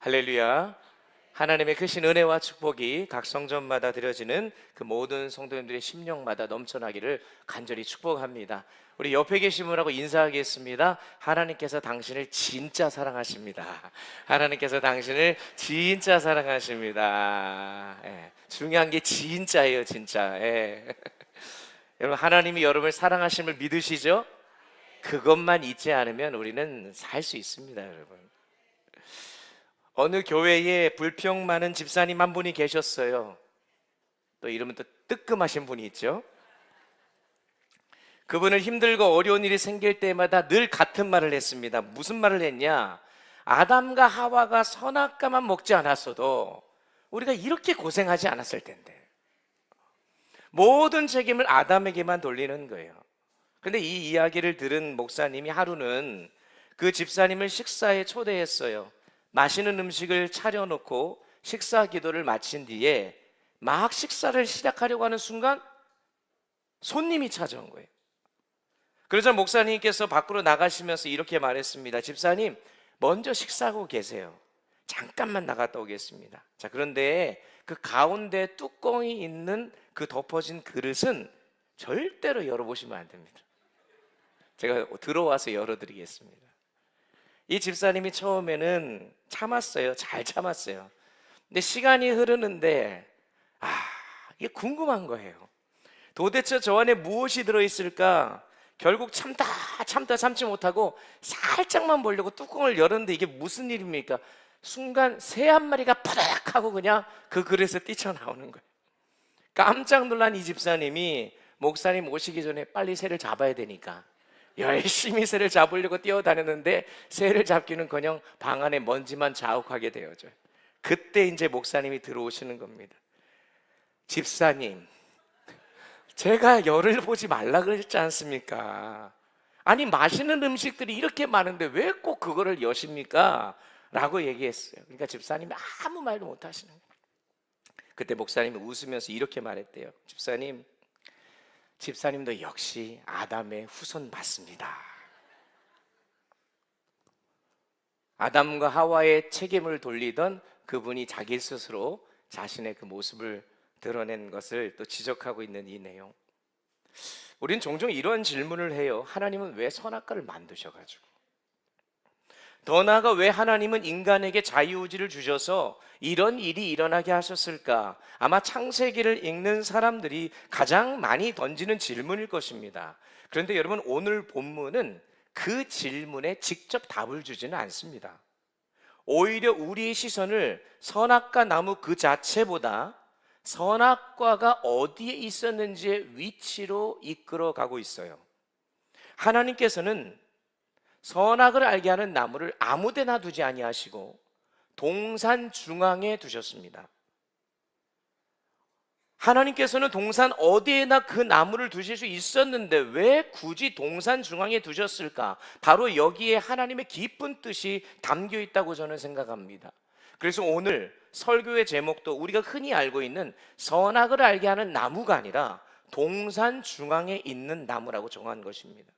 할렐루야. 하나님의 크신 은혜와 축복이 각 성전마다 드려지는 그 모든 성도님들의 심령마다 넘쳐나기를 간절히 축복합니다. 우리 옆에 계신 분하고 인사하겠습니다. 하나님께서 당신을 진짜 사랑하십니다. 하나님께서 당신을 진짜 사랑하십니다. 중요한 게 진짜예요, 진짜. 여러분, 하나님이 여러분을 사랑하심을 믿으시죠? 그것만 잊지 않으면 우리는 살 수 있습니다, 여러분. 어느 교회에 불평 많은 집사님 한 분이 계셨어요. 또 이러면 또 뜨끔하신 분이 있죠. 그분은 힘들고 어려운 일이 생길 때마다 늘 같은 말을 했습니다. 무슨 말을 했냐? 아담과 하와가 선악과만 먹지 않았어도 우리가 이렇게 고생하지 않았을 텐데. 모든 책임을 아담에게만 돌리는 거예요. 그런데 이 이야기를 들은 목사님이 하루는 그 집사님을 식사에 초대했어요. 맛있는 음식을 차려놓고 식사 기도를 마친 뒤에 막 식사를 시작하려고 하는 순간 손님이 찾아온 거예요. 그러자 목사님께서 밖으로 나가시면서 이렇게 말했습니다. 집사님, 먼저 식사하고 계세요. 잠깐만 나갔다 오겠습니다. 자, 그런데 그 가운데 뚜껑이 있는 그 덮어진 그릇은 절대로 열어보시면 안 됩니다. 제가 들어와서 열어드리겠습니다. 이 집사님이 처음에는 참았어요. 잘 참았어요. 근데 시간이 흐르는데 이게 궁금한 거예요. 도대체 저 안에 무엇이 들어있을까? 결국 참지 못하고 살짝만 보려고 뚜껑을 열었는데 이게 무슨 일입니까? 순간 새 한 마리가 파닥 하고 그냥 그 그릇에 뛰쳐나오는 거예요. 깜짝 놀란 이 집사님이 목사님 오시기 전에 빨리 새를 잡아야 되니까 열심히 새를 잡으려고 뛰어다녔는데 새를 잡기는커녕 방 안에 먼지만 자욱하게 되어져요. 그때 이제 목사님이 들어오시는 겁니다. 집사님, 제가 열을 보지 말라 그랬지 않습니까? 아니, 맛있는 음식들이 이렇게 많은데 왜 꼭 그거를 여십니까? 라고 얘기했어요. 그러니까 집사님이 아무 말도 못 하시는 거예요. 그때 목사님이 웃으면서 이렇게 말했대요. 집사님도 역시 아담의 후손 맞습니다. 아담과 하와의 책임을 돌리던 그분이 자기 스스로 자신의 그 모습을 드러낸 것을 또 지적하고 있는 이 내용. 우린 종종 이런 질문을 해요. 하나님은 왜 선악과를 만드셔가지고, 더 나아가 왜 하나님은 인간에게 자유의지를 주셔서 이런 일이 일어나게 하셨을까? 아마 창세기를 읽는 사람들이 가장 많이 던지는 질문일 것입니다. 그런데 여러분, 오늘 본문은 그 질문에 직접 답을 주지는 않습니다. 오히려 우리의 시선을 선악과 나무 그 자체보다 선악과가 어디에 있었는지의 위치로 이끌어 가고 있어요. 하나님께서는 선악을 알게 하는 나무를 아무 데나 두지 아니하시고 동산 중앙에 두셨습니다. 하나님께서는 동산 어디에나 그 나무를 두실 수 있었는데 왜 굳이 동산 중앙에 두셨을까? 바로 여기에 하나님의 깊은 뜻이 담겨 있다고 저는 생각합니다. 그래서 오늘 설교의 제목도 우리가 흔히 알고 있는 선악을 알게 하는 나무가 아니라 동산 중앙에 있는 나무라고 정한 것입니다.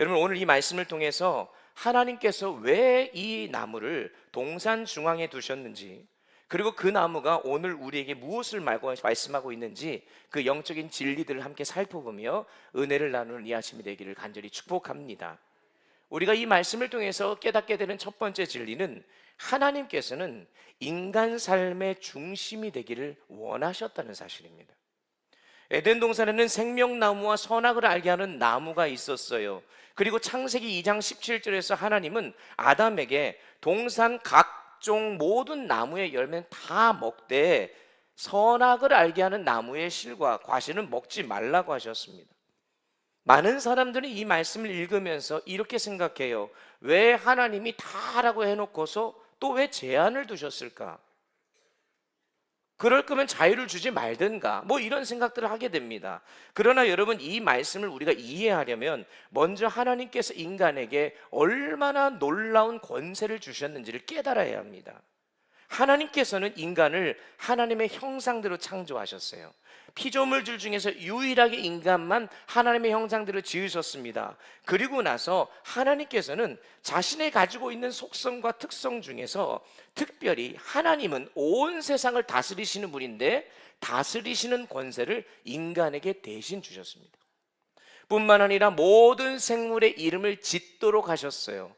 여러분, 오늘 이 말씀을 통해서 하나님께서 왜 이 나무를 동산 중앙에 두셨는지, 그리고 그 나무가 오늘 우리에게 무엇을 말씀하고 있는지 그 영적인 진리들을 함께 살펴보며 은혜를 나누는 이 아침이 되기를 간절히 축복합니다. 우리가 이 말씀을 통해서 깨닫게 되는 첫 번째 진리는 하나님께서는 인간 삶의 중심이 되기를 원하셨다는 사실입니다. 에덴 동산에는 생명나무와 선악을 알게 하는 나무가 있었어요. 그리고 창세기 2장 17절에서 하나님은 아담에게 동산 각종 모든 나무의 열매는 다 먹되 선악을 알게 하는 나무의 실과 과실은 먹지 말라고 하셨습니다. 많은 사람들이 이 말씀을 읽으면서 이렇게 생각해요. 왜 하나님이 다라고 해놓고서 또 왜 제한을 두셨을까? 그럴 거면 자유를 주지 말든가, 이런 생각들을 하게 됩니다. 그러나 여러분, 이 말씀을 우리가 이해하려면 먼저 하나님께서 인간에게 얼마나 놀라운 권세를 주셨는지를 깨달아야 합니다. 하나님께서는 인간을 하나님의 형상대로 창조하셨어요. 피조물들 중에서 유일하게 인간만 하나님의 형상대로 지으셨습니다. 그리고 나서 하나님께서는 자신이 가지고 있는 속성과 특성 중에서 특별히 하나님은 온 세상을 다스리시는 분인데 다스리시는 권세를 인간에게 대신 주셨습니다. 뿐만 아니라 모든 생물의 이름을 짓도록 하셨어요.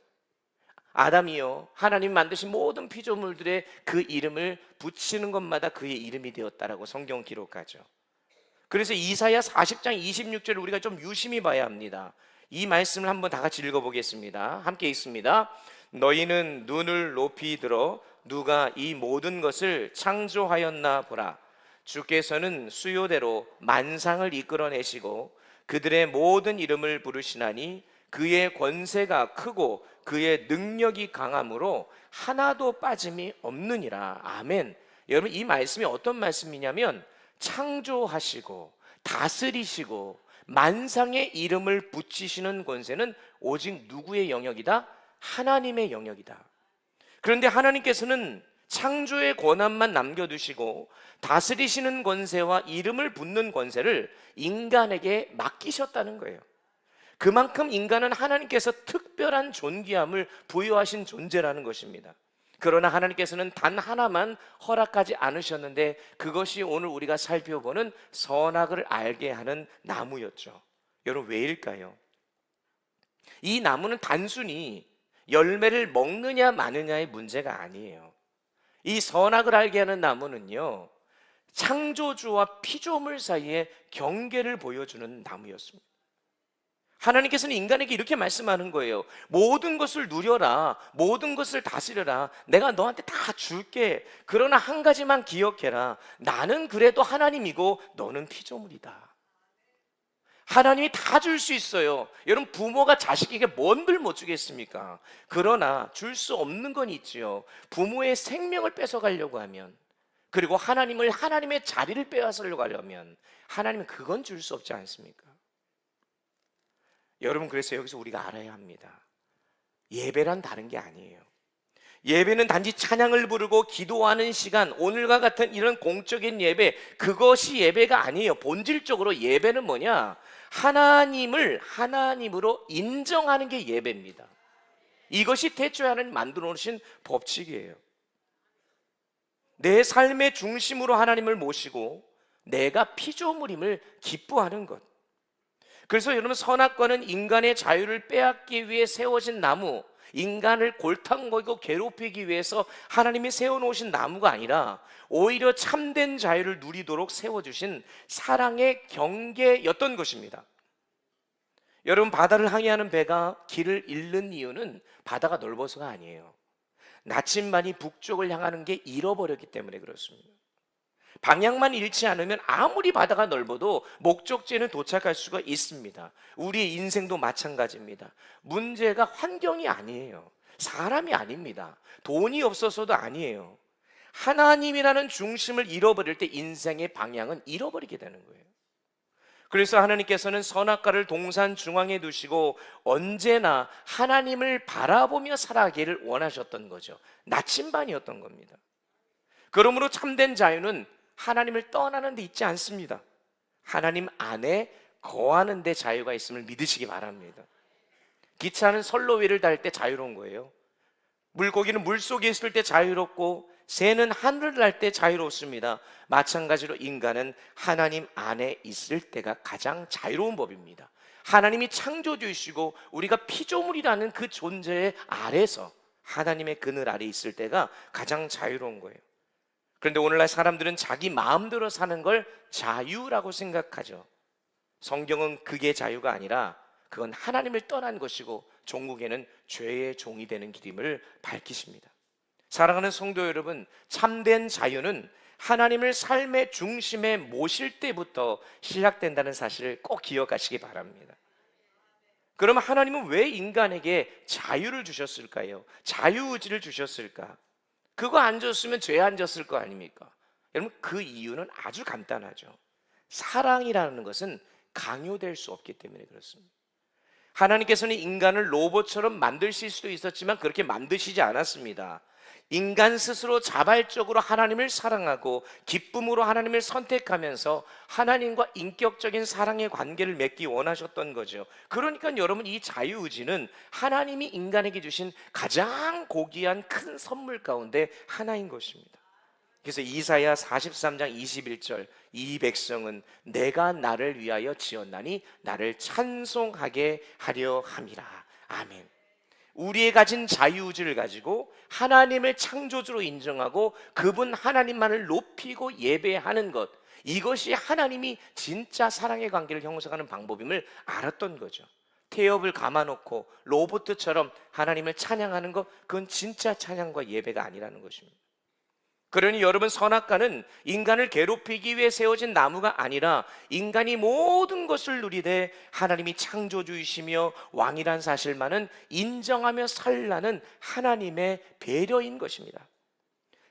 아담이요, 하나님 만드신 모든 피조물들의 그 이름을 붙이는 것마다 그의 이름이 되었다라고 성경 기록하죠. 그래서 이사야 40장 26절을 우리가 좀 유심히 봐야 합니다. 이 말씀을 한번 다 같이 읽어보겠습니다. 함께 읽습니다. 너희는 눈을 높이 들어 누가 이 모든 것을 창조하였나 보라. 주께서는 수요대로 만상을 이끌어내시고 그들의 모든 이름을 부르시나니 그의 권세가 크고 그의 능력이 강함으로 하나도 빠짐이 없느니라. 아멘. 여러분, 이 말씀이 어떤 말씀이냐면 창조하시고 다스리시고 만상의 이름을 붙이시는 권세는 오직 누구의 영역이다? 하나님의 영역이다. 그런데 하나님께서는 창조의 권한만 남겨두시고 다스리시는 권세와 이름을 붙는 권세를 인간에게 맡기셨다는 거예요. 그만큼 인간은 하나님께서 특별한 존귀함을 부여하신 존재라는 것입니다. 그러나 하나님께서는 단 하나만 허락하지 않으셨는데 그것이 오늘 우리가 살펴보는 선악을 알게 하는 나무였죠. 여러분, 왜일까요? 이 나무는 단순히 열매를 먹느냐 마느냐의 문제가 아니에요. 이 선악을 알게 하는 나무는요, 창조주와 피조물 사이의 경계를 보여주는 나무였습니다. 하나님께서는 인간에게 이렇게 말씀하는 거예요. 모든 것을 누려라, 모든 것을 다스려라, 내가 너한테 다 줄게. 그러나 한 가지만 기억해라. 나는 그래도 하나님이고 너는 피조물이다. 하나님이 다 줄 수 있어요. 여러분, 부모가 자식에게 뭔들 못 주겠습니까? 그러나 줄 수 없는 건 있지요. 부모의 생명을 뺏어가려고 하면, 그리고 하나님의 자리를 빼앗으려고 하려면 하나님은 그건 줄 수 없지 않습니까? 여러분, 그래서 여기서 우리가 알아야 합니다. 예배란 다른 게 아니에요. 예배는 단지 찬양을 부르고 기도하는 시간, 오늘과 같은 이런 공적인 예배, 그것이 예배가 아니에요. 본질적으로 예배는 뭐냐? 하나님을 하나님으로 인정하는 게 예배입니다. 이것이 태초에 하나님 만들어 놓으신 법칙이에요. 내 삶의 중심으로 하나님을 모시고 내가 피조물임을 기뻐하는 것. 그래서 여러분, 선악과는 인간의 자유를 빼앗기 위해 세워진 나무, 인간을 골탕 먹이고 괴롭히기 위해서 하나님이 세워놓으신 나무가 아니라 오히려 참된 자유를 누리도록 세워주신 사랑의 경계였던 것입니다. 여러분, 바다를 항해하는 배가 길을 잃는 이유는 바다가 넓어서가 아니에요. 나침반이 북쪽을 향하는 게 잃어버렸기 때문에 그렇습니다. 방향만 잃지 않으면 아무리 바다가 넓어도 목적지에는 도착할 수가 있습니다. 우리의 인생도 마찬가지입니다. 문제가 환경이 아니에요. 사람이 아닙니다. 돈이 없어서도 아니에요. 하나님이라는 중심을 잃어버릴 때 인생의 방향은 잃어버리게 되는 거예요. 그래서 하나님께서는 선악과를 동산 중앙에 두시고 언제나 하나님을 바라보며 살아가기를 원하셨던 거죠. 나침반이었던 겁니다. 그러므로 참된 자유는 하나님을 떠나는 데 있지 않습니다. 하나님 안에 거하는 데 자유가 있음을 믿으시기 바랍니다. 기차는 선로 위를 달 때 자유로운 거예요. 물고기는 물속에 있을 때 자유롭고 새는 하늘을 날 때 자유롭습니다. 마찬가지로 인간은 하나님 안에 있을 때가 가장 자유로운 법입니다. 하나님이 창조주이시고 우리가 피조물이라는 그 존재 아래서 하나님의 그늘 아래 있을 때가 가장 자유로운 거예요. 그런데 오늘날 사람들은 자기 마음대로 사는 걸 자유라고 생각하죠. 성경은 그게 자유가 아니라 그건 하나님을 떠난 것이고 종국에는 죄의 종이 되는 길임을 밝히십니다. 사랑하는 성도 여러분, 참된 자유는 하나님을 삶의 중심에 모실 때부터 시작된다는 사실을 꼭 기억하시기 바랍니다. 그러면 하나님은 왜 인간에게 자유를 주셨을까요? 자유의지를 주셨을까? 그거 안 줬으면 죄 안 졌을 거 아닙니까? 여러분, 그 이유는 아주 간단하죠. 사랑이라는 것은 강요될 수 없기 때문에 그렇습니다. 하나님께서는 인간을 로봇처럼 만드실 수도 있었지만 그렇게 만드시지 않았습니다. 인간 스스로 자발적으로 하나님을 사랑하고 기쁨으로 하나님을 선택하면서 하나님과 인격적인 사랑의 관계를 맺기 원하셨던 거죠. 그러니까 여러분, 이 자유의지는 하나님이 인간에게 주신 가장 고귀한 큰 선물 가운데 하나인 것입니다. 그래서 이사야 43장 21절, 이 백성은 내가 나를 위하여 지었나니 나를 찬송하게 하려 함이라. 아멘. 우리의 가진 자유의지를 가지고 하나님을 창조주로 인정하고 그분 하나님만을 높이고 예배하는 것, 이것이 하나님이 진짜 사랑의 관계를 형성하는 방법임을 알았던 거죠. 태엽을 감아놓고 로봇처럼 하나님을 찬양하는 것, 그건 진짜 찬양과 예배가 아니라는 것입니다. 그러니 여러분, 선악과는 인간을 괴롭히기 위해 세워진 나무가 아니라 인간이 모든 것을 누리되 하나님이 창조주이시며 왕이란 사실만은 인정하며 살라는 하나님의 배려인 것입니다.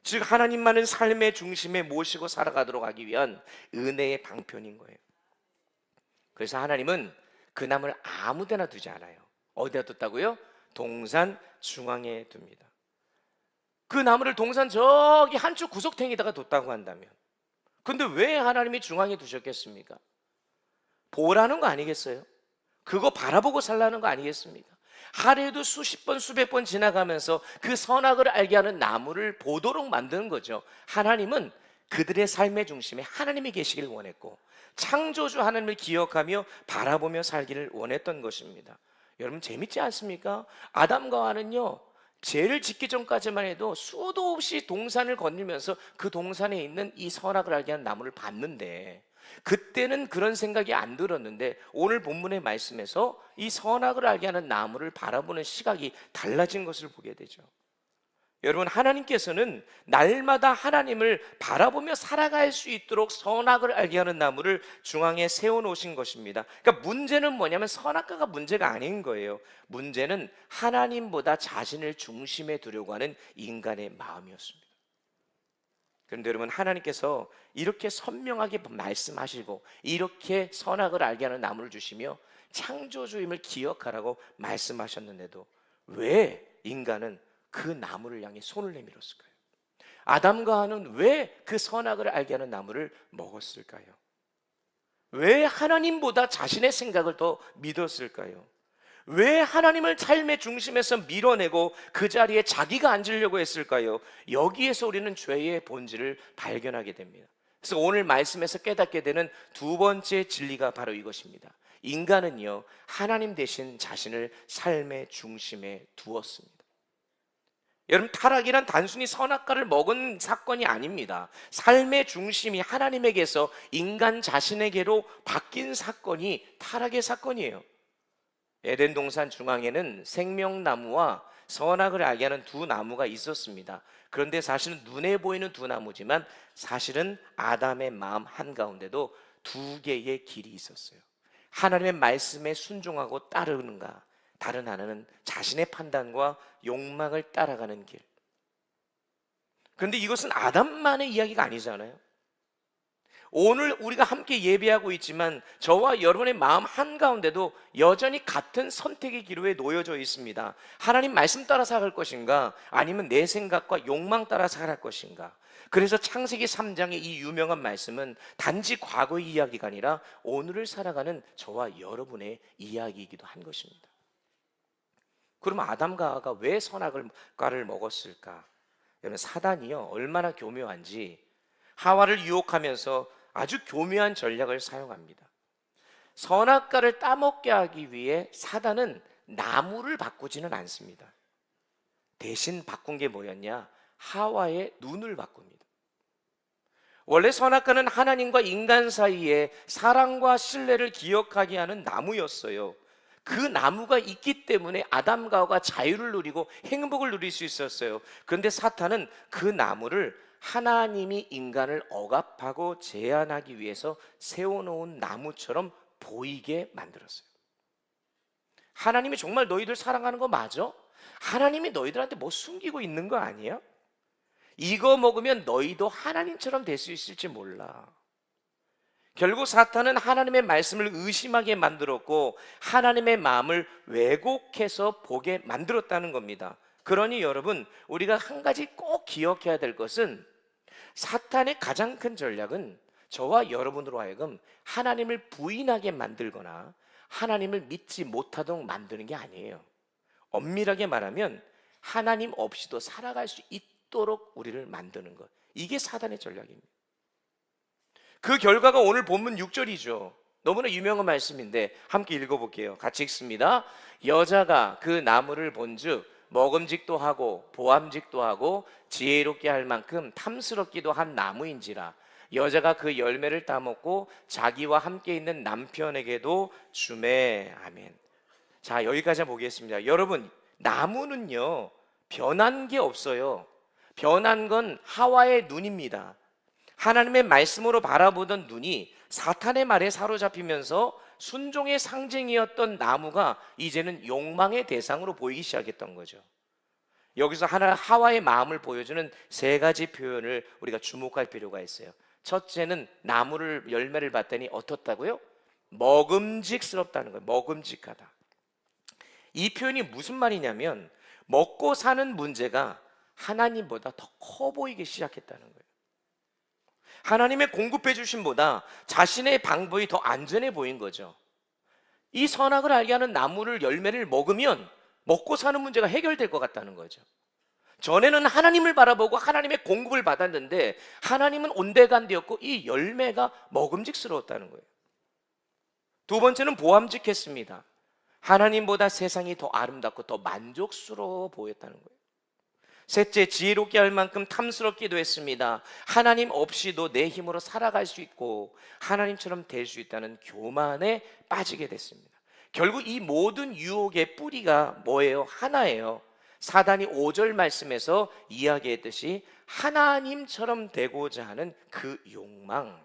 즉 하나님만은 삶의 중심에 모시고 살아가도록 하기 위한 은혜의 방편인 거예요. 그래서 하나님은 그 나무를 아무 데나 두지 않아요. 어디다 뒀다고요? 동산 중앙에 둡니다. 그 나무를 동산 저기 한쪽 구석탱이다가 뒀다고 한다면, 근데 왜 하나님이 중앙에 두셨겠습니까? 보라는 거 아니겠어요? 그거 바라보고 살라는 거 아니겠습니까? 하루에도 수십 번 수백 번 지나가면서 그 선악을 알게 하는 나무를 보도록 만드는 거죠. 하나님은 그들의 삶의 중심에 하나님이 계시길 원했고 창조주 하나님을 기억하며 바라보며 살기를 원했던 것입니다. 여러분, 재밌지 않습니까? 아담과 하와는요, 죄를 짓기 전까지만 해도 수도 없이 동산을 거닐면서 그 동산에 있는 이 선악을 알게 하는 나무를 봤는데, 그때는 그런 생각이 안 들었는데 오늘 본문의 말씀에서 이 선악을 알게 하는 나무를 바라보는 시각이 달라진 것을 보게 되죠. 여러분, 하나님께서는 날마다 하나님을 바라보며 살아갈 수 있도록 선악을 알게 하는 나무를 중앙에 세워놓으신 것입니다. 그러니까 문제는 뭐냐면 선악과가 문제가 아닌 거예요. 문제는 하나님보다 자신을 중심에 두려고 하는 인간의 마음이었습니다. 그런데 여러분, 하나님께서 이렇게 선명하게 말씀하시고 이렇게 선악을 알게 하는 나무를 주시며 창조주임을 기억하라고 말씀하셨는데도 왜 인간은 그 나무를 향해 손을 내밀었을까요? 아담과 하와는 왜 그 선악을 알게 하는 나무를 먹었을까요? 왜 하나님보다 자신의 생각을 더 믿었을까요? 왜 하나님을 삶의 중심에서 밀어내고 그 자리에 자기가 앉으려고 했을까요? 여기에서 우리는 죄의 본질을 발견하게 됩니다. 그래서 오늘 말씀에서 깨닫게 되는 두 번째 진리가 바로 이것입니다. 인간은요, 하나님 대신 자신을 삶의 중심에 두었습니다. 여러분, 타락이란 단순히 선악과를 먹은 사건이 아닙니다. 삶의 중심이 하나님에게서 인간 자신에게로 바뀐 사건이 타락의 사건이에요. 에덴 동산 중앙에는 생명나무와 선악을 알게 하는 두 나무가 있었습니다. 그런데 사실은 눈에 보이는 두 나무지만 사실은 아담의 마음 한가운데도 두 개의 길이 있었어요. 하나님의 말씀에 순종하고 따르는가, 다른 하나는 자신의 판단과 욕망을 따라가는 길. 그런데 이것은 아담만의 이야기가 아니잖아요. 오늘 우리가 함께 예배하고 있지만 저와 여러분의 마음 한가운데도 여전히 같은 선택의 기로에 놓여져 있습니다. 하나님 말씀 따라 살아갈 것인가, 아니면 내 생각과 욕망 따라 살아갈 것인가. 그래서 창세기 3장의 이 유명한 말씀은 단지 과거의 이야기가 아니라 오늘을 살아가는 저와 여러분의 이야기이기도 한 것입니다. 그럼 아담과 하와가 왜 선악과를 먹었을까? 여러분, 사단이요, 얼마나 교묘한지 하와를 유혹하면서 아주 교묘한 전략을 사용합니다. 선악과를 따먹게 하기 위해 사단은 나무를 바꾸지는 않습니다. 대신 바꾼 게 뭐였냐? 하와의 눈을 바꿉니다. 원래 선악과는 하나님과 인간 사이에 사랑과 신뢰를 기억하게 하는 나무였어요. 그 나무가 있기 때문에 아담과 하와가 자유를 누리고 행복을 누릴 수 있었어요. 그런데 사탄은 그 나무를 하나님이 인간을 억압하고 제한하기 위해서 세워놓은 나무처럼 보이게 만들었어요. 하나님이 정말 너희들 사랑하는 거 맞아? 하나님이 너희들한테 뭐 숨기고 있는 거 아니야? 이거 먹으면 너희도 하나님처럼 될 수 있을지 몰라. 결국 사탄은 하나님의 말씀을 의심하게 만들었고 하나님의 마음을 왜곡해서 보게 만들었다는 겁니다. 그러니 여러분, 우리가 한 가지 꼭 기억해야 될 것은 사탄의 가장 큰 전략은 저와 여러분으로 하여금 하나님을 부인하게 만들거나 하나님을 믿지 못하도록 만드는 게 아니에요. 엄밀하게 말하면 하나님 없이도 살아갈 수 있도록 우리를 만드는 것. 이게 사단의 전략입니다. 그 결과가 오늘 본문 6절이죠. 너무나 유명한 말씀인데 함께 읽어볼게요. 같이 읽습니다. 여자가 그 나무를 본즉 먹음직도 하고 보암직도 하고 지혜롭게 할 만큼 탐스럽기도 한 나무인지라. 여자가 그 열매를 따먹고 자기와 함께 있는 남편에게도 주매. 아멘. 자, 여기까지 보겠습니다. 여러분, 나무는요 변한 게 없어요. 변한 건 하와의 눈입니다. 하나님의 말씀으로 바라보던 눈이 사탄의 말에 사로잡히면서 순종의 상징이었던 나무가 이제는 욕망의 대상으로 보이기 시작했던 거죠. 여기서 하와의 마음을 보여주는 세 가지 표현을 우리가 주목할 필요가 있어요. 첫째는 나무를 열매를 봤더니 어떻다고요? 먹음직스럽다는 거예요. 먹음직하다. 이 표현이 무슨 말이냐면 먹고 사는 문제가 하나님보다 더 커 보이기 시작했다는 거예요. 하나님의 공급해 주심보다 자신의 방법이 더 안전해 보인 거죠. 이 선악을 알게 하는 나무를 열매를 먹으면 먹고 사는 문제가 해결될 것 같다는 거죠. 전에는 하나님을 바라보고 하나님의 공급을 받았는데 하나님은 온데간데였고 이 열매가 먹음직스러웠다는 거예요. 두 번째는 보암직했습니다. 하나님보다 세상이 더 아름답고 더 만족스러워 보였다는 거예요. 셋째, 지혜롭게 할 만큼 탐스럽기도 했습니다. 하나님 없이도 내 힘으로 살아갈 수 있고 하나님처럼 될 수 있다는 교만에 빠지게 됐습니다. 결국 이 모든 유혹의 뿌리가 뭐예요? 하나예요. 사단이 5절 말씀에서 이야기했듯이 하나님처럼 되고자 하는 그 욕망,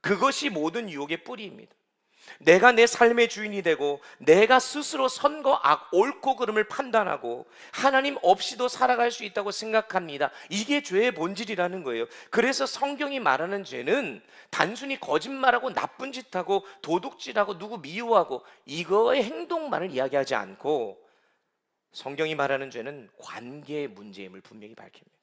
그것이 모든 유혹의 뿌리입니다. 내가 내 삶의 주인이 되고 내가 스스로 선과 악, 옳고 그름을 판단하고 하나님 없이도 살아갈 수 있다고 생각합니다. 이게 죄의 본질이라는 거예요. 그래서 성경이 말하는 죄는 단순히 거짓말하고 나쁜 짓하고 도둑질하고 누구 미워하고 이거의 행동만을 이야기하지 않고 성경이 말하는 죄는 관계의 문제임을 분명히 밝힙니다.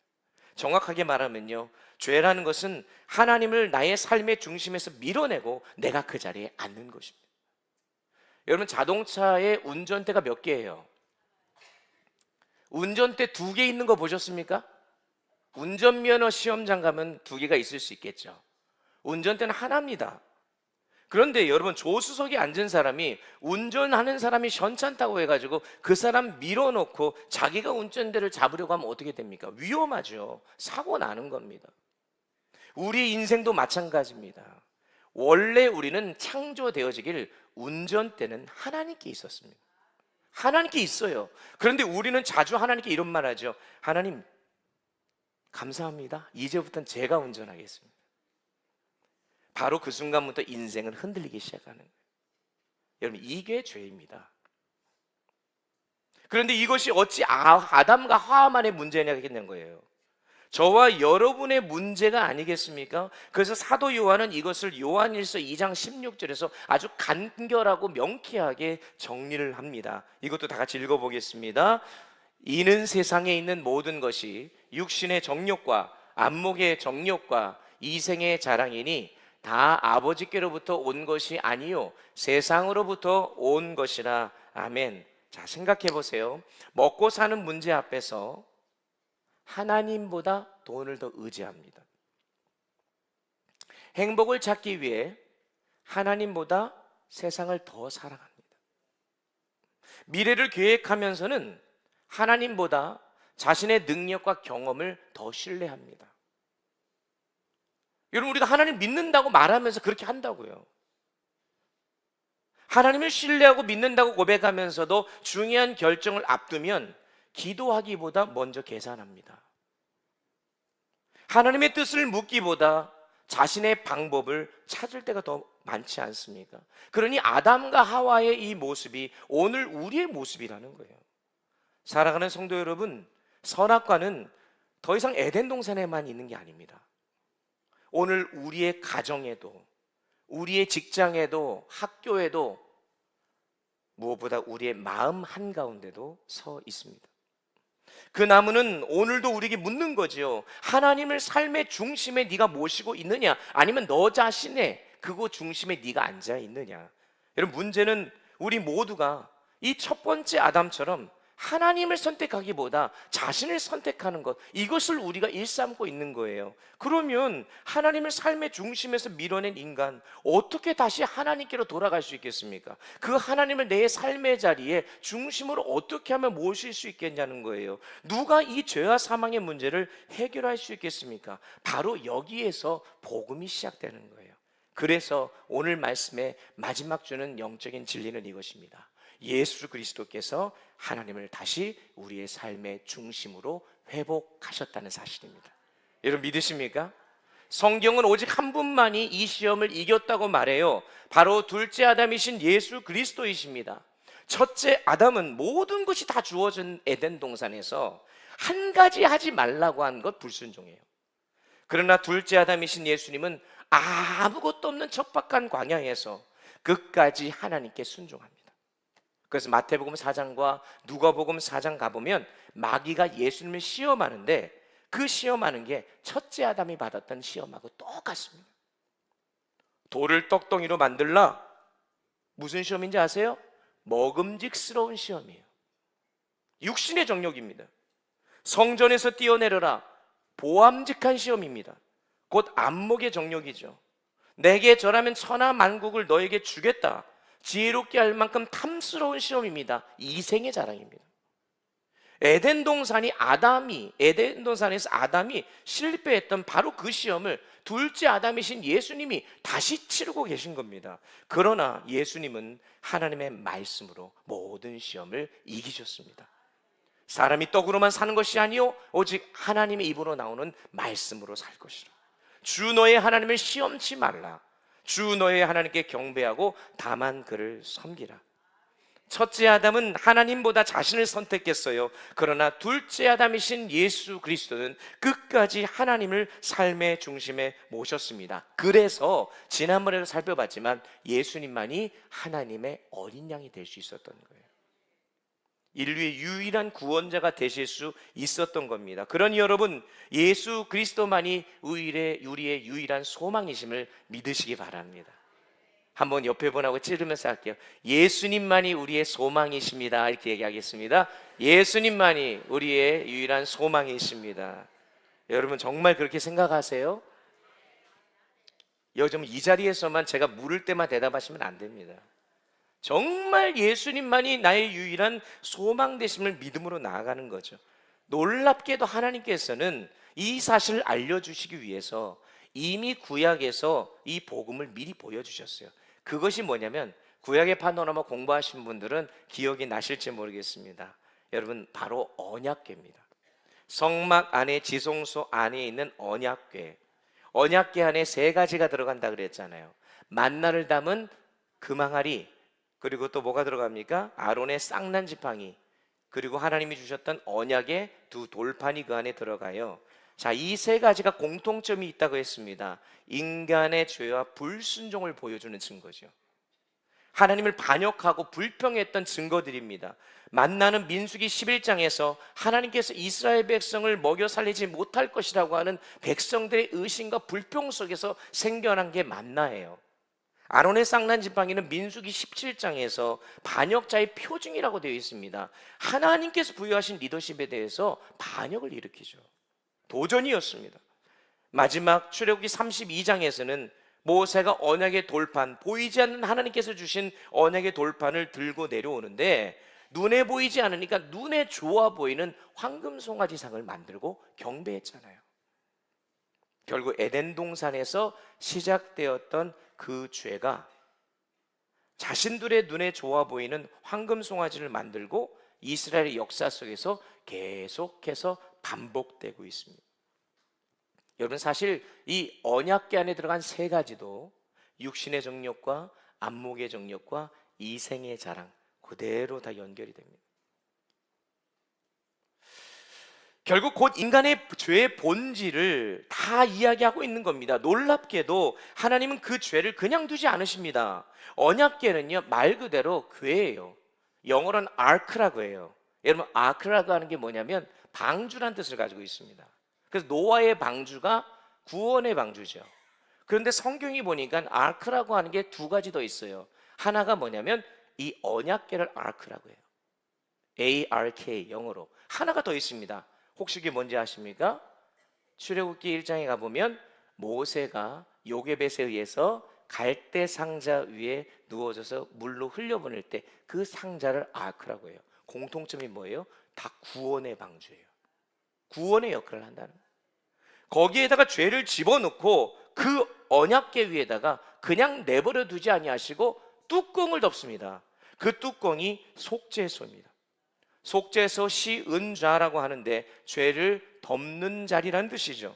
정확하게 말하면요, 죄라는 것은 하나님을 나의 삶의 중심에서 밀어내고 내가 그 자리에 앉는 것입니다. 여러분, 자동차의 운전대가 몇 개예요? 운전대 2개 있는 거 보셨습니까? 운전면허 시험장 가면 2개가 있을 수 있겠죠. 운전대는 하나입니다. 그런데 여러분, 조수석에 앉은 사람이 운전하는 사람이 현찮다고 해가지고 그 사람 밀어놓고 자기가 운전대를 잡으려고 하면 어떻게 됩니까? 위험하죠. 사고 나는 겁니다. 우리 인생도 마찬가지입니다. 원래 우리는 창조되어지길 운전대는 하나님께 있었습니다. 하나님께 있어요. 그런데 우리는 자주 하나님께 이런 말 하죠. 하나님, 감사합니다. 이제부터는 제가 운전하겠습니다. 바로 그 순간부터 인생은 흔들리기 시작하는 거예요. 여러분, 이게 죄입니다. 그런데 이것이 어찌 아담과 하와만의 문제냐는 거예요. 저와 여러분의 문제가 아니겠습니까? 그래서 사도 요한은 이것을 요한일서 2장 16절에서 아주 간결하고 명쾌하게 정리를 합니다. 이것도 다 같이 읽어보겠습니다. 이는 세상에 있는 모든 것이 육신의 정욕과 안목의 정욕과 이생의 자랑이니 다 아버지께로부터 온 것이 아니요 세상으로부터 온 것이라. 아멘. 자, 생각해 보세요. 먹고 사는 문제 앞에서 하나님보다 돈을 더 의지합니다. 행복을 찾기 위해 하나님보다 세상을 더 사랑합니다. 미래를 계획하면서는 하나님보다 자신의 능력과 경험을 더 신뢰합니다. 여러분, 우리가 하나님 믿는다고 말하면서 그렇게 한다고요. 하나님을 신뢰하고 믿는다고 고백하면서도 중요한 결정을 앞두면 기도하기보다 먼저 계산합니다. 하나님의 뜻을 묻기보다 자신의 방법을 찾을 때가 더 많지 않습니까? 그러니 아담과 하와의 이 모습이 오늘 우리의 모습이라는 거예요. 사랑하는 성도 여러분, 선악과는 더 이상 에덴 동산에만 있는 게 아닙니다. 오늘 우리의 가정에도, 우리의 직장에도, 학교에도, 무엇보다 우리의 마음 한가운데도 서 있습니다. 그 나무는 오늘도 우리에게 묻는 거지요. 하나님을 삶의 중심에 네가 모시고 있느냐, 아니면 너 자신의 그거 중심에 네가 앉아 있느냐. 여러분, 문제는 우리 모두가 이 첫 번째 아담처럼 하나님을 선택하기보다 자신을 선택하는 것, 이것을 우리가 일삼고 있는 거예요. 그러면 하나님을 삶의 중심에서 밀어낸 인간, 어떻게 다시 하나님께로 돌아갈 수 있겠습니까? 그 하나님을 내 삶의 자리에 중심으로 어떻게 하면 모실 수 있겠냐는 거예요. 누가 이 죄와 사망의 문제를 해결할 수 있겠습니까? 바로 여기에서 복음이 시작되는 거예요. 그래서 오늘 말씀의 마지막 주는 영적인 진리는 이것입니다. 예수 그리스도께서 하나님을 다시 우리의 삶의 중심으로 회복하셨다는 사실입니다. 여러분, 믿으십니까? 성경은 오직 한 분만이 이 시험을 이겼다고 말해요. 바로 둘째 아담이신 예수 그리스도이십니다. 첫째 아담은 모든 것이 다 주어진 에덴 동산에서 한 가지 하지 말라고 한 것, 불순종이에요. 그러나 둘째 아담이신 예수님은 아무것도 없는 척박한 광야에서 끝까지 하나님께 순종합니다. 그래서 마태복음 4장과 누가복음 4장 가보면 마귀가 예수님을 시험하는데, 그 시험하는 게 첫째 아담이 받았던 시험하고 똑같습니다. 돌을 떡덩이로 만들라. 무슨 시험인지 아세요? 먹음직스러운 시험이에요. 육신의 정욕입니다. 성전에서 뛰어내려라. 보암직한 시험입니다. 곧 안목의 정욕이죠. 내게 절하면 천하 만국을 너에게 주겠다. 지혜롭게 할 만큼 탐스러운 시험입니다. 이생의 자랑입니다. 에덴 동산에서 아담이 실패했던 바로 그 시험을 둘째 아담이신 예수님이 다시 치르고 계신 겁니다. 그러나 예수님은 하나님의 말씀으로 모든 시험을 이기셨습니다. 사람이 떡으로만 사는 것이 아니요 오직 하나님의 입으로 나오는 말씀으로 살 것이라. 주 너의 하나님을 시험치 말라. 주 너의 하나님께 경배하고 다만 그를 섬기라. 첫째 아담은 하나님보다 자신을 선택했어요. 그러나 둘째 아담이신 예수 그리스도는 끝까지 하나님을 삶의 중심에 모셨습니다. 그래서 지난번에도 살펴봤지만 예수님만이 하나님의 어린 양이 될 수 있었던 거예요. 인류의 유일한 구원자가 되실 수 있었던 겁니다. 그러니 여러분, 예수 그리스도만이 우리의 유일한 소망이심을 믿으시기 바랍니다. 한번 옆에 분하고 찌르면서 할게요. 예수님만이 우리의 소망이십니다. 이렇게 얘기하겠습니다. 예수님만이 우리의 유일한 소망이십니다. 여러분, 정말 그렇게 생각하세요? 요즘 이 자리에서만 제가 물을 때만 대답하시면 안 됩니다. 정말 예수님만이 나의 유일한 소망 되심을 믿음으로 나아가는 거죠. 놀랍게도 하나님께서는 이 사실을 알려주시기 위해서 이미 구약에서 이 복음을 미리 보여주셨어요. 그것이 뭐냐면, 구약의 파노라마 공부하신 분들은 기억이 나실지 모르겠습니다. 여러분, 바로 언약궤입니다. 성막 안에, 지성소 안에 있는 언약궤. 언약궤 안에 세 가지가 들어간다 그랬잖아요. 만나를 담은 금항아리, 그리고 또 뭐가 들어갑니까? 아론의 쌍난 지팡이, 그리고 하나님이 주셨던 언약의 두 돌판이 그 안에 들어가요. 자, 이 세 가지가 공통점이 있다고 했습니다. 인간의 죄와 불순종을 보여주는 증거죠. 하나님을 반역하고 불평했던 증거들입니다. 만나는 민수기 11장에서 하나님께서 이스라엘 백성을 먹여 살리지 못할 것이라고 하는 백성들의 의심과 불평 속에서 생겨난 게 만나예요. 아론의 쌍난 지팡이는 민수기 17장에서 반역자의 표징이라고 되어 있습니다. 하나님께서 부여하신 리더십에 대해서 반역을 일으키죠. 도전이었습니다. 마지막 출애굽기 32장에서는 모세가 언약의 돌판, 보이지 않는 하나님께서 주신 언약의 돌판을 들고 내려오는데, 눈에 보이지 않으니까 눈에 좋아 보이는 황금 송아지상을 만들고 경배했잖아요. 결국 에덴 동산에서 시작되었던 그 죄가 자신들의 눈에 좋아 보이는 황금 송아지를 만들고 이스라엘의 역사 속에서 계속해서 반복되고 있습니다. 여러분, 사실 이 언약궤 안에 들어간 세 가지도 육신의 정욕과 안목의 정욕과 이생의 자랑, 그대로 다 연결이 됩니다. 결국 곧 인간의 죄의 본질을 다 이야기하고 있는 겁니다. 놀랍게도 하나님은 그 죄를 그냥 두지 않으십니다. 언약궤는요, 말 그대로 궤예요. 영어로는 ark라고 해요. 여러분, 아크라고 하는 게 뭐냐면 방주란 뜻을 가지고 있습니다. 그래서 노아의 방주가 구원의 방주죠. 그런데 성경이 보니까 아크라고 하는 게 두 가지 더 있어요. 하나가 뭐냐면 이 언약궤를 아크라고 해요. ARK, 영어로. 하나가 더 있습니다. 혹시 그게 뭔지 아십니까? 출애굽기 1장에 가보면 모세가 요게벳에 의해서 갈대 상자 위에 누워져서 물로 흘려보낼 때 그 상자를 아크라고 해요. 공통점이 뭐예요? 다 구원의 방주예요. 구원의 역할을 한다는 거예요. 거기에다가 죄를 집어넣고 그 언약궤 위에다가 그냥 내버려 두지 아니하시고 뚜껑을 덮습니다. 그 뚜껑이 속죄소입니다. 속죄소 시은좌라고 하는데 죄를 덮는 자리라는 뜻이죠.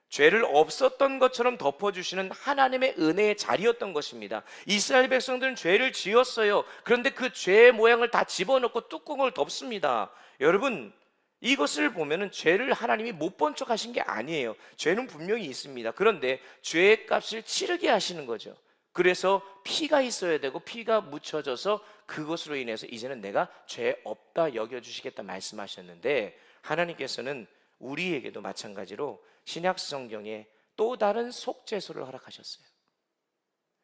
죄를 없었던 것처럼 덮어주시는 하나님의 은혜의 자리였던 것입니다. 이스라엘 백성들은 죄를 지었어요. 그런데 그 죄의 모양을 다 집어넣고 뚜껑을 덮습니다. 여러분, 이것을 보면은 죄를 하나님이 못 본 척 하신 게 아니에요. 죄는 분명히 있습니다. 그런데 죄의 값을 치르게 하시는 거죠. 그래서 피가 있어야 되고 피가 묻혀져서 그것으로 인해서 이제는 내가 죄 없다 여겨주시겠다 말씀하셨는데, 하나님께서는 우리에게도 마찬가지로 신약 성경에 또 다른 속죄소를 허락하셨어요.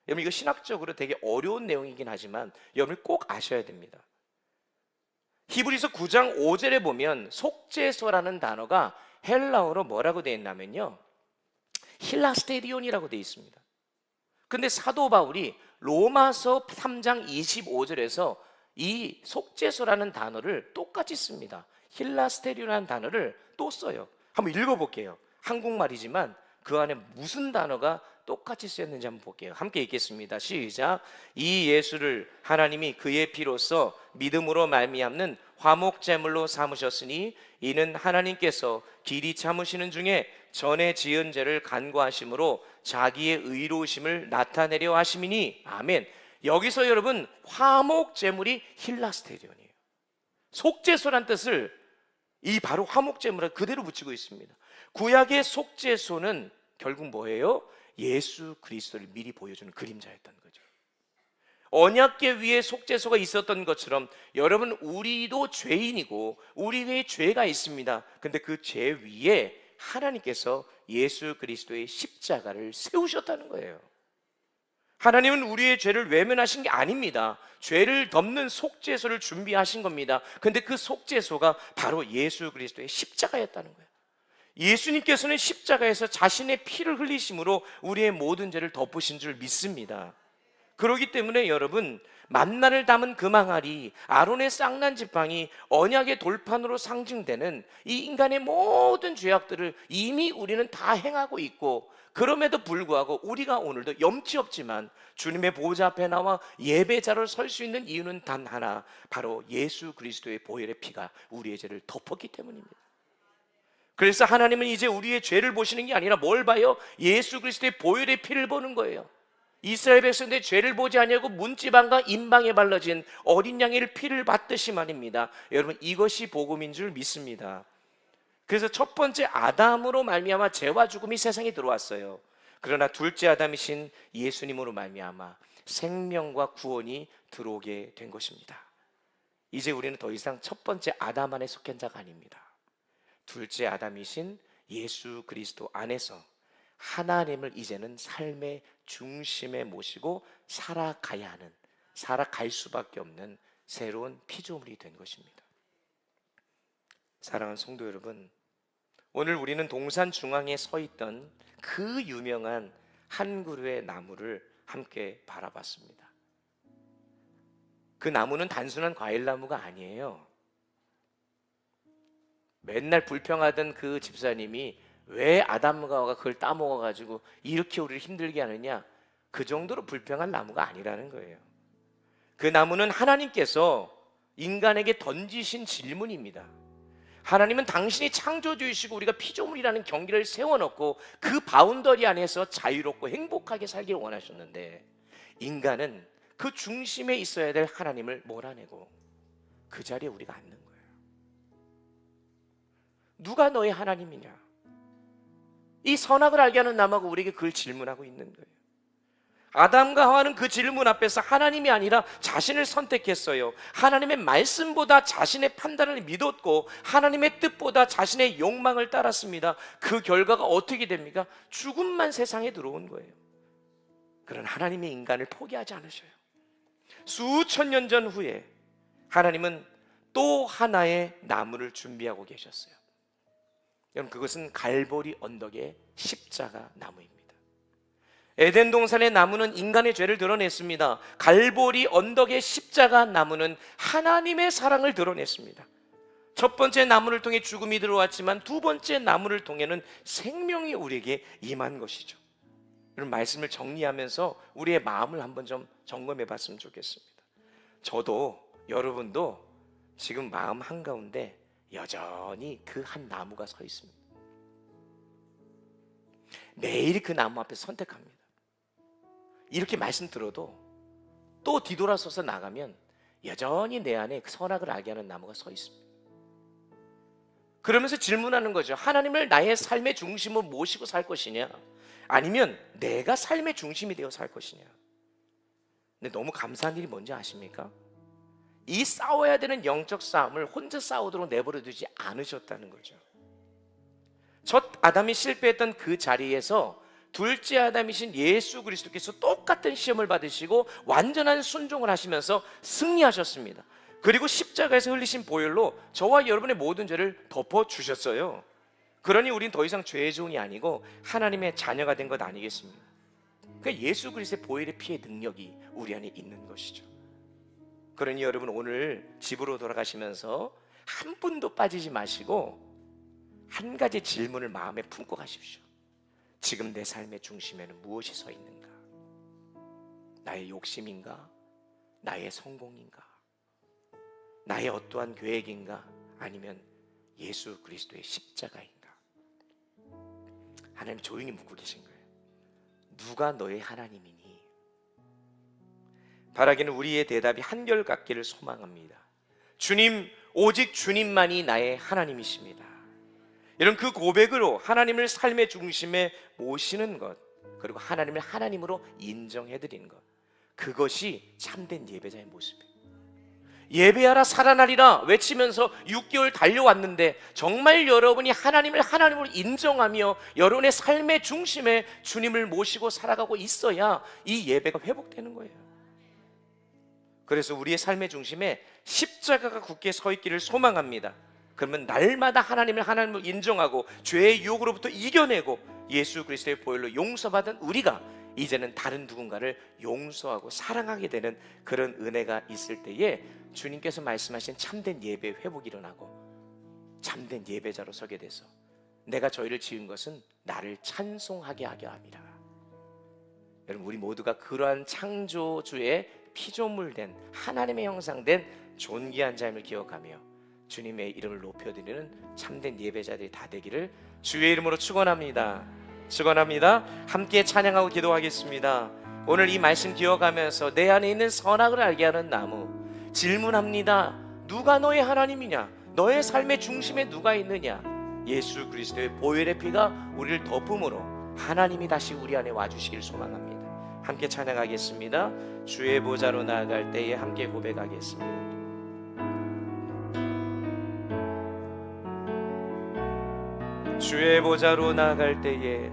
여러분, 이거 신학적으로 되게 어려운 내용이긴 하지만 여러분이 꼭 아셔야 됩니다. 히브리서 9장 5절에 보면 속죄소라는 단어가 헬라어로 뭐라고 되어 있냐면요, 힐라스테리온이라고 되어 있습니다. 근데 사도 바울이 로마서 3장 25절에서 이 속죄소라는 단어를 똑같이 씁니다. 힐라스테리온이라는 단어를 또 써요. 한번 읽어볼게요. 한국말이지만 그 안에 무슨 단어가 똑같이 쓰였는지 한번 볼게요. 함께 읽겠습니다. 시작. 이 예수를 하나님이 그의 피로써 믿음으로 말미암는 화목제물로 삼으셨으니 이는 하나님께서 길이 참으시는 중에 전에 지은 죄를 간구하심으로 자기의 의로우심을 나타내려 하심이니. 아멘. 여기서 여러분, 화목제물이 힐라스테리온이에요. 속죄소란 뜻을 이 바로 화목제물에 그대로 붙이고 있습니다. 구약의 속죄소는 결국 뭐예요? 예수 그리스도를 미리 보여주는 그림자였던 거죠. 언약궤 위에 속죄소가 있었던 것처럼 여러분, 우리도 죄인이고 우리의 죄가 있습니다. 근데 그 죄 위에 하나님께서 예수 그리스도의 십자가를 세우셨다는 거예요. 하나님은 우리의 죄를 외면하신 게 아닙니다. 죄를 덮는 속죄소를 준비하신 겁니다. 근데 그 속죄소가 바로 예수 그리스도의 십자가였다는 거예요. 예수님께서는 십자가에서 자신의 피를 흘리심으로 우리의 모든 죄를 덮으신 줄 믿습니다. 그렇기 때문에 여러분, 만나를 담은 그 망아리, 아론의 쌍난 지팡이, 언약의 돌판으로 상징되는 이 인간의 모든 죄악들을 이미 우리는 다 행하고 있고, 그럼에도 불구하고 우리가 오늘도 염치 없지만 주님의 보좌 앞에 나와 예배자로 설 수 있는 이유는 단 하나, 바로 예수 그리스도의 보혈의 피가 우리의 죄를 덮었기 때문입니다. 그래서 하나님은 이제 우리의 죄를 보시는 게 아니라 뭘 봐요? 예수 그리스도의 보혈의 피를 보는 거예요. 이스라엘 백성들의 죄를 보지 아니하고 문지방과 임방에 발라진 어린 양의 피를 받듯이 말입니다. 여러분, 이것이 복음인 줄 믿습니다. 그래서 첫 번째 아담으로 말미암아 죄와 죽음이 세상에 들어왔어요. 그러나 둘째 아담이신 예수님으로 말미암아 생명과 구원이 들어오게 된 것입니다. 이제 우리는 더 이상 첫 번째 아담 안에 속한 자가 아닙니다. 둘째 아담이신 예수 그리스도 안에서 하나님을 이제는 삶의 중심에 모시고 살아가야 하는, 살아갈 수밖에 없는 새로운 피조물이 된 것입니다. 사랑하는 성도 여러분, 오늘 우리는 동산 중앙에 서 있던 그 유명한 한 그루의 나무를 함께 바라봤습니다. 그 나무는 단순한 과일나무가 아니에요. 맨날 불평하던 그 집사님이 왜 아담과 하와가 그걸 따먹어가지고 이렇게 우리를 힘들게 하느냐, 그 정도로 불평한 나무가 아니라는 거예요. 그 나무는 하나님께서 인간에게 던지신 질문입니다. 하나님은 당신이 창조주이시고 우리가 피조물이라는 경계를 세워놓고 그 바운더리 안에서 자유롭고 행복하게 살기를 원하셨는데, 인간은 그 중심에 있어야 될 하나님을 몰아내고 그 자리에 우리가 앉는 거예요. 누가 너의 하나님이냐? 이 선악을 알게 하는 나무가 우리에게 그걸 질문하고 있는 거예요. 아담과 하와는 그 질문 앞에서 하나님이 아니라 자신을 선택했어요. 하나님의 말씀보다 자신의 판단을 믿었고 하나님의 뜻보다 자신의 욕망을 따랐습니다. 그 결과가 어떻게 됩니까? 죽음만 세상에 들어온 거예요. 그런 하나님의 인간을 포기하지 않으셔요. 수천 년 전 후에 하나님은 또 하나의 나무를 준비하고 계셨어요. 여러분, 그것은 갈보리 언덕의 십자가 나무입니다. 에덴 동산의 나무는 인간의 죄를 드러냈습니다. 갈보리 언덕의 십자가 나무는 하나님의 사랑을 드러냈습니다. 첫 번째 나무를 통해 죽음이 들어왔지만 두 번째 나무를 통해는 생명이 우리에게 임한 것이죠. 이런 말씀을 정리하면서 우리의 마음을 한번 좀 점검해 봤으면 좋겠습니다. 저도 여러분도 지금 마음 한가운데 여전히 그 한 나무가 서 있습니다. 매일 그 나무 앞에 선택합니다. 이렇게 말씀 들어도 또 뒤돌아서서 나가면 여전히 내 안에 그 선악을 알게 하는 나무가 서 있습니다. 그러면서 질문하는 거죠. 하나님을 나의 삶의 중심으로 모시고 살 것이냐, 아니면 내가 삶의 중심이 되어 살 것이냐. 근데 너무 감사한 일이 뭔지 아십니까? 이 싸워야 되는 영적 싸움을 혼자 싸우도록 내버려 두지 않으셨다는 거죠. 첫 아담이 실패했던 그 자리에서 둘째 아담이신 예수 그리스도께서 똑같은 시험을 받으시고 완전한 순종을 하시면서 승리하셨습니다. 그리고 십자가에서 흘리신 보혈로 저와 여러분의 모든 죄를 덮어주셨어요. 그러니 우린 더 이상 죄의 종이 아니고 하나님의 자녀가 된 것 아니겠습니까? 그러니까 예수 그리스도의 보혈의 피의 능력이 우리 안에 있는 것이죠. 그러니 여러분, 오늘 집으로 돌아가시면서 한 분도 빠지지 마시고 한 가지 질문을 마음에 품고 가십시오. 지금 내 삶의 중심에는 무엇이 서 있는가? 나의 욕심인가? 나의 성공인가? 나의 어떠한 계획인가? 아니면 예수 그리스도의 십자가인가? 하나님 조용히 묻고 계신 거예요. 누가 너의 하나님이니? 바라기는 우리의 대답이 한결같기를 소망합니다. 주님, 오직 주님만이 나의 하나님이십니다. 이런 그 고백으로 하나님을 삶의 중심에 모시는 것, 그리고 하나님을 하나님으로 인정해드리는 것, 그것이 참된 예배자의 모습이에요. 예배하라 살아나리라 외치면서 6개월 달려왔는데 정말 여러분이 하나님을 하나님으로 인정하며 여러분의 삶의 중심에 주님을 모시고 살아가고 있어야 이 예배가 회복되는 거예요. 그래서 우리의 삶의 중심에 십자가가 굳게 서 있기를 소망합니다. 그러면 날마다 하나님을 하나님으로 인정하고 죄의 유혹으로부터 이겨내고 예수 그리스도의 보혈로 용서받은 우리가 이제는 다른 누군가를 용서하고 사랑하게 되는 그런 은혜가 있을 때에 주님께서 말씀하신 참된 예배 회복이 일어나고 참된 예배자로 서게 돼서 내가 저희를 지은 것은 나를 찬송하게 하게 합니다. 여러분, 우리 모두가 그러한 창조주의 피조물된 하나님의 형상된 존귀한 자임을 기억하며 주님의 이름을 높여드리는 참된 예배자들이 다 되기를 주의 이름으로 축원합니다. 축원합니다. 함께 찬양하고 기도하겠습니다. 오늘 이 말씀 기억하면서 내 안에 있는 선악을 알게 하는 나무, 질문합니다. 누가 너의 하나님이냐? 너의 삶의 중심에 누가 있느냐? 예수 그리스도의 보혈의 피가 우리를 덮음으로 하나님이 다시 우리 안에 와주시길 소망합니다. 함께 찬양하겠습니다. 주의 보좌로 나아갈 때에 함께 고백하겠습니다. 주의 보좌로 나아갈 때에,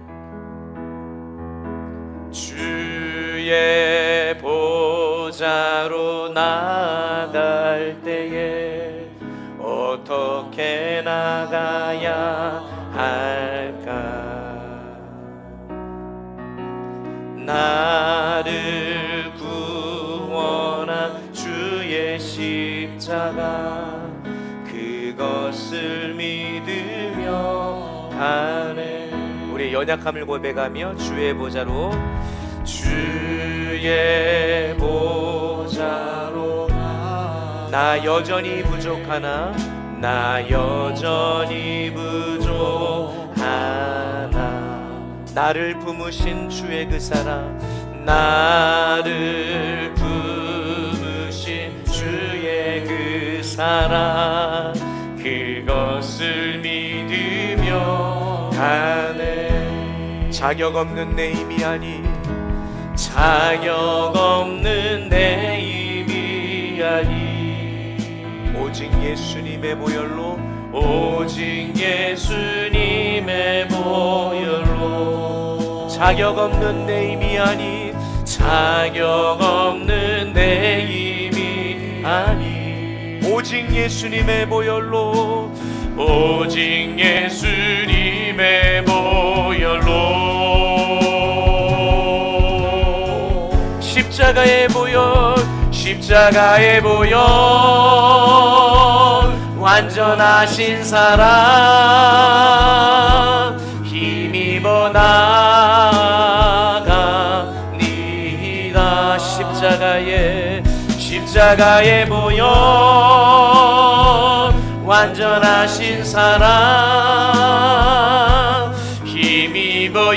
주의 보좌로 나아갈 때에 어떻게 나가야 할까? 나를 구원한 주의 십자가, 그것을 믿으며 가네. 우리의 연약함을 고백하며 주의 보좌로, 주의 보좌로 나 여전히 부족하나, 나 여전히 부족하나, 나를 품으신 주의 그 사랑, 나를 품으신 주의 그 사랑, 그것을 믿으며 가네. 자격 없는 내 힘이 아니, 자격 없는 내 힘이 아니 오직 예수님의 보혈로 오직 예수님의 보혈로 자격 없는 내 힘이 아니 자격 없는 내 힘이 아니 오직 예수님의 보혈로 오직 예수님의 보혈로 십자가의 보혈 십자가의 보혈 완전하신 사랑 힘입어 나가니다 십자가의 보혈 완전하신 사랑 힘입어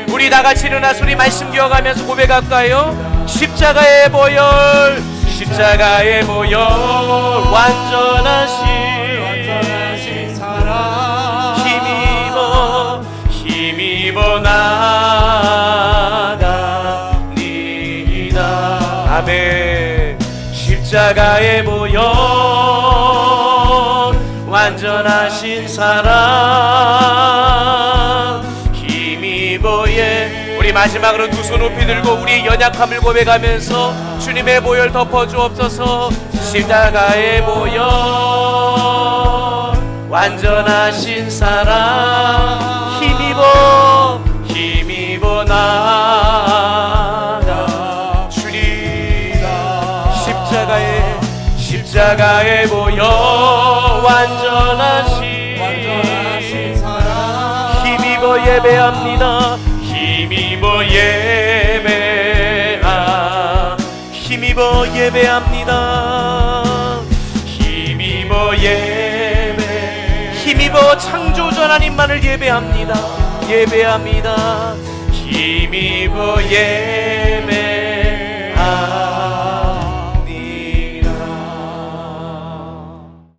우리 다같이 일어나 소리 말씀 기억하면서 고백할까요? 십자가의 보혈 십자가의 보혈 완전하신 사랑 힘입어 나가니다 아멘 십자가의 보혈 완전하신 사랑 힘입어 우리 마지막으로 두 손 높이 들고 우리의 연약함을 고백하면서 주님의 보혈 덮어주옵소서 십자가의 보혈 완전하신 사랑 힘입어 나가 주님 십자가의 보혈 완전하신 사랑 힘입어 예배합니다 힘입어 예배합니다 힘입어 창조주 하나님만을 예배합니다 힘입어